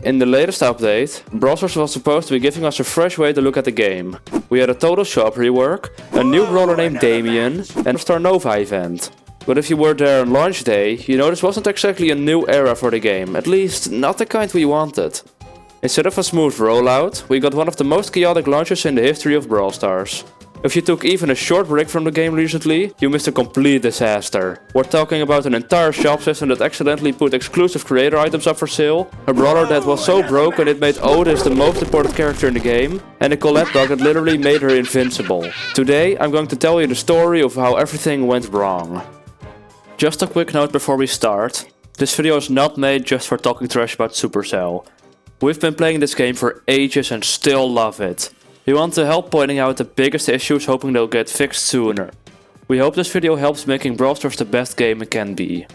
In the latest update, Brawl Stars was supposed to be giving us a fresh way to look at the game. We had a total shop rework, a new brawler named Damian, and a Star Nova event. But if you were there on launch day, you know this wasn't exactly a new era for the game, at least not the kind we wanted. Instead of a smooth rollout, we got one of the most chaotic launches in the history of Brawl Stars. If you took even a short break from the game recently, you missed a complete disaster. We're talking about an entire shop system that accidentally put exclusive creator items up for sale, a brawler that was so broken it made Oddities the most important character in the game, and a Colette bug that literally made her invincible. Today I'm going to tell you the story of how everything went wrong. Just a quick note before we start, this video is not made just for talking trash about Supercell. We've been playing this game for ages and still love it. We want to help pointing out the biggest issues, hoping they'll get fixed sooner. We hope this video helps making Brawl Stars the best game it can be.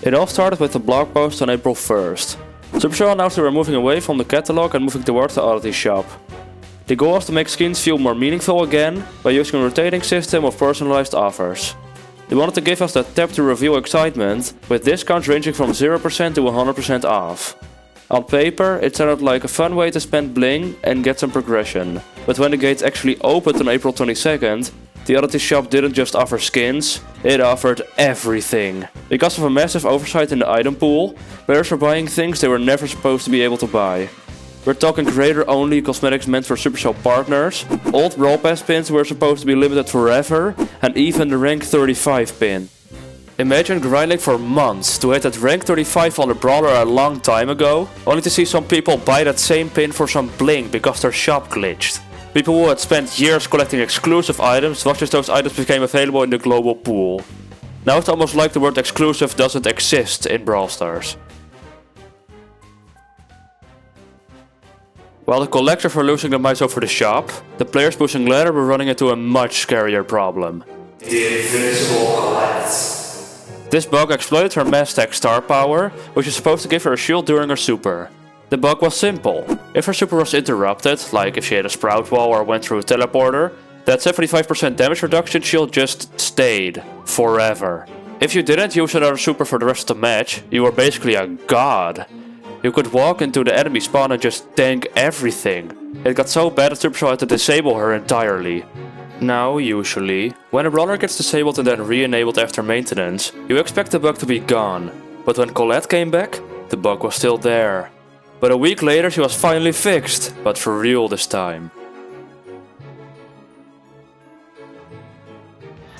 It all started with a blog post on April 1st. Supercell announced they were moving away from the catalog and moving towards the Oddities shop. The goal was to make skins feel more meaningful again by using a rotating system of personalized offers. They wanted to give us that tap to reveal excitement, with discounts ranging from 0% to 100% off. On paper, it sounded like a fun way to spend bling and get some progression. But when the gates actually opened on April 22nd, the Oddities shop didn't just offer skins, it offered everything. Because of a massive oversight in the item pool, players were buying things they were never supposed to be able to buy. We're talking creator-only cosmetics meant for Supercell partners, old Brawl Pass pins were supposed to be limited forever, and even the rank 35 pin. Imagine grinding for months to hit that rank 35 on the brawler a long time ago, only to see some people buy that same pin for some bling because their shop glitched. People who had spent years collecting exclusive items watched as those items became available in the global pool. Now it's almost like the word exclusive doesn't exist in Brawl Stars. While the collectors were losing their minds over the shop, the players pushing ladder were running into a much scarier problem. The Invincible Colette. This bug exploited her mass stack star power, which is supposed to give her a shield during her super. The bug was simple. If her super was interrupted, like if she hit a sprout wall or went through a teleporter, that 75% damage reduction shield just stayed forever. If you didn't use another super for the rest of the match, you were basically a god. You could walk into the enemy spawn and just tank everything. It got so bad that Supercell had to disable her entirely. Now, usually, when a brawler gets disabled and then re-enabled after maintenance, you expect the bug to be gone. But when Colette came back, the bug was still there. But a week later she was finally fixed, but for real this time.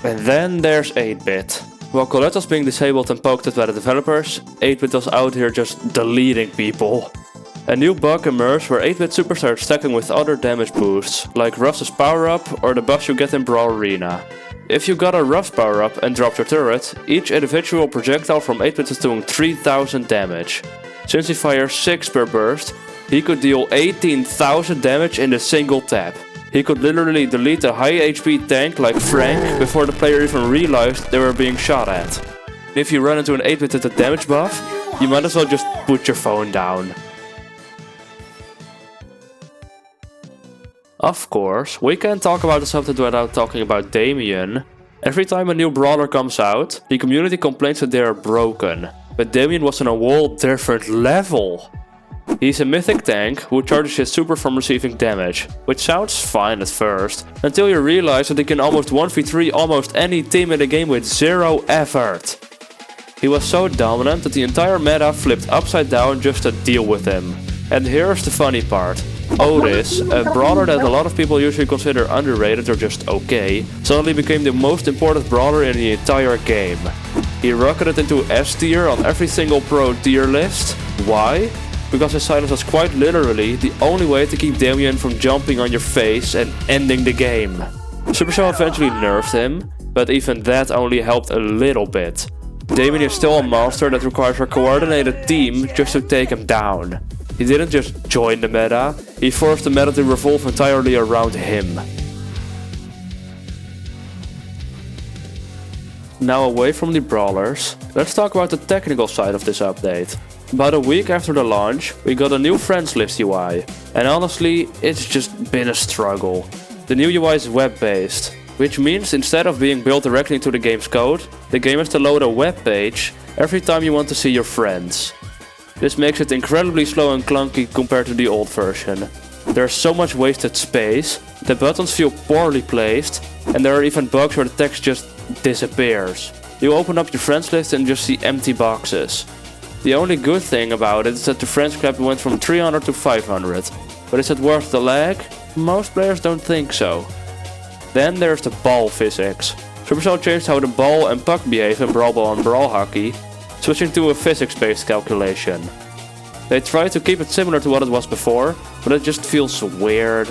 And then there's 8-bit. While Colette was being disabled and poked at by the developers, 8-bit was out here just deleting people. A new bug emerged where 8-bit super started stacking with other damage boosts, like Ruff's power up or the buffs you get in Brawl Arena. If you got a Ruff's power up and dropped your turret, each individual projectile from 8-bit is doing 3000 damage. Since he fires 6 per burst, he could deal 18,000 damage in a single tap. He could literally delete a high HP tank like Frank before the player even realized they were being shot at. If you run into an 8-bit with a damage buff, you might as well just put your phone down. Of course, we can't talk about this update without talking about Damian. Every time a new brawler comes out, the community complains that they are broken. But Damian was on a whole different level. He's a mythic tank who charges his super from receiving damage, which sounds fine at first, until you realize that he can almost 1v3 almost any team in the game with 0 effort. He was so dominant that the entire meta flipped upside down just to deal with him. And here's the funny part. Oddities, a brawler that a lot of people usually consider underrated or just okay, suddenly became the most important brawler in the entire game. He rocketed into S tier on every single pro tier list. Why? Because his silence was quite literally the only way to keep Damian from jumping on your face and ending the game. Supercell eventually nerfed him, but even that only helped a little bit. Damian is still a monster that requires a coordinated team just to take him down. He didn't just join the meta, he forced the meta to revolve entirely around him. Now away from the brawlers, let's talk about the technical side of this update. About a week after the launch, we got a new friends list UI, and honestly, it's just been a struggle. The new UI is web-based. which means instead of being built directly into the game's code, the game has to load a web page every time you want to see your friends. This makes it incredibly slow and clunky compared to the old version. There's so much wasted space, the buttons feel poorly placed, and there are even bugs where the text just disappears. You open up your friends list and just see empty boxes. The only good thing about it is that the friends cap went from 300 to 500. But is it worth the lag? Most players don't think so. Then there's the ball physics. Supercell changed how the ball and puck behave in Brawl Ball and Brawl Hockey, switching to a physics-based calculation. They tried to keep it similar to what it was before, but it just feels weird.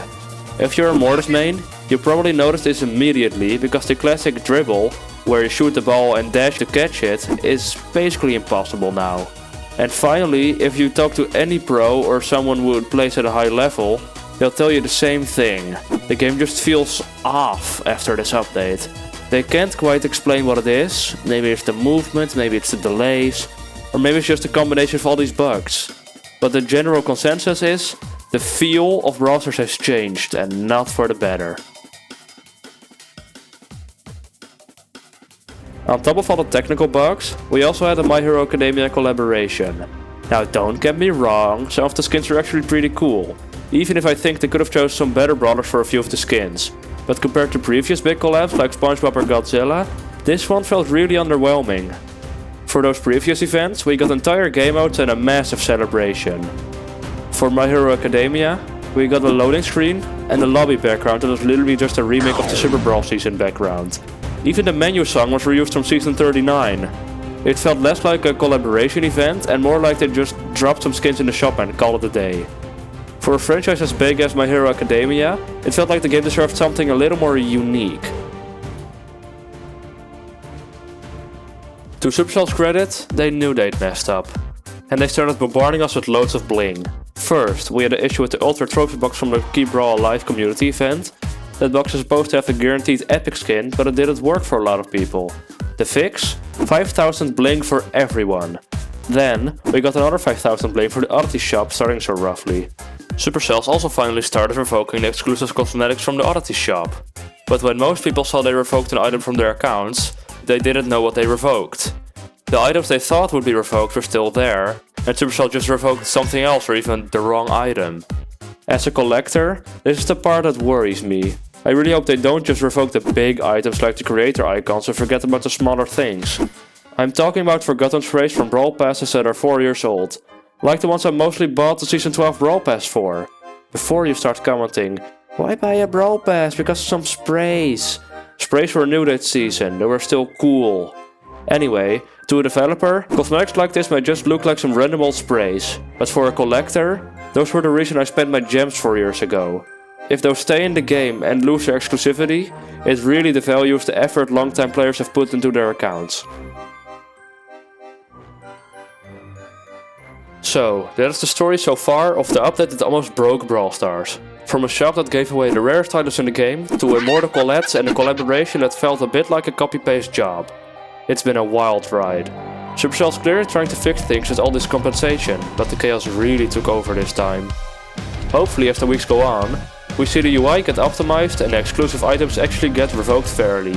If you're a Mortis main, you probably noticed this immediately, because the classic dribble, where you shoot the ball and dash to catch it, is basically impossible now. And finally, if you talk to any pro or someone who plays at a high level, they'll tell you the same thing. The game just feels off after this update. They can't quite explain what it is. Maybe it's the movement, maybe it's the delays, or maybe it's just a combination of all these bugs. But the general consensus is, the feel of Brawl Stars has changed, and not for the better. On top of all the technical bugs, we also had a My Hero Academia collaboration. Now don't get me wrong, some of the skins are actually pretty cool, even if I think they could have chosen some better brawlers for a few of the skins. But compared to previous big collabs like SpongeBob or Godzilla, this one felt really underwhelming. For those previous events, we got entire game modes and a massive celebration. For My Hero Academia, we got a loading screen and a lobby background that was literally just a remake of the Super Brawl season background. Even the menu song was reused from season 39. It felt less like a collaboration event and more like they just dropped some skins in the shop and called it a day. For a franchise as big as My Hero Academia, it felt like the game deserved something a little more unique. To Supercell's credit, they knew they'd messed up. And they started bombarding us with loads of bling. First, we had an issue with the Ultra Trophy box from the Keep Brawl Alive community event. That box is supposed to have a guaranteed epic skin, but it didn't work for a lot of people. The fix? 5,000 bling for everyone. Then, we got another 5,000 bling for the Oddities shop, starting so roughly. Supercell also finally started revoking the exclusive cosmetics from the Oddities shop. But when most people saw they revoked an item from their accounts, they didn't know what they revoked. The items they thought would be revoked were still there, and Supercell just revoked something else or even the wrong item. As a collector, this is the part that worries me. I really hope they don't just revoke the big items like the creator icons and forget about the smaller things. I'm talking about forgotten sprays from Brawl Passes that are 4 years old. Like the ones I mostly bought the Season 12 Brawl Pass for. Before you start commenting, why buy a Brawl Pass? Because of some sprays. Sprays were new that season, they were still cool. Anyway, to a developer, cosmetics like this might just look like some random old sprays. But for a collector, those were the reason I spent my gems 4 years ago. If those stay in the game and lose their exclusivity, it really devalues the effort long-time players have put into their accounts. So, that is the story so far of the update that almost broke Brawl Stars. From a shop that gave away the rarest titles in the game, to Immortal Colettes and a collaboration that felt a bit like a copy-paste job. It's been a wild ride. Supercell's clearly trying to fix things with all this compensation, but the chaos really took over this time. Hopefully as the weeks go on, we see the UI get optimized and the exclusive items actually get revoked fairly.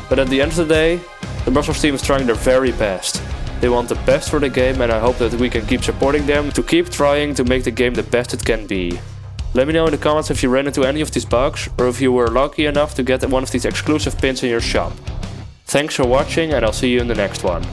But at the end of the day, the Brawl Stars team is trying their very best. They want the best for the game and I hope that we can keep supporting them to keep trying to make the game the best it can be. Let me know in the comments if you ran into any of these bugs or if you were lucky enough to get one of these exclusive pins in your shop. Thanks for watching and I'll see you in the next one.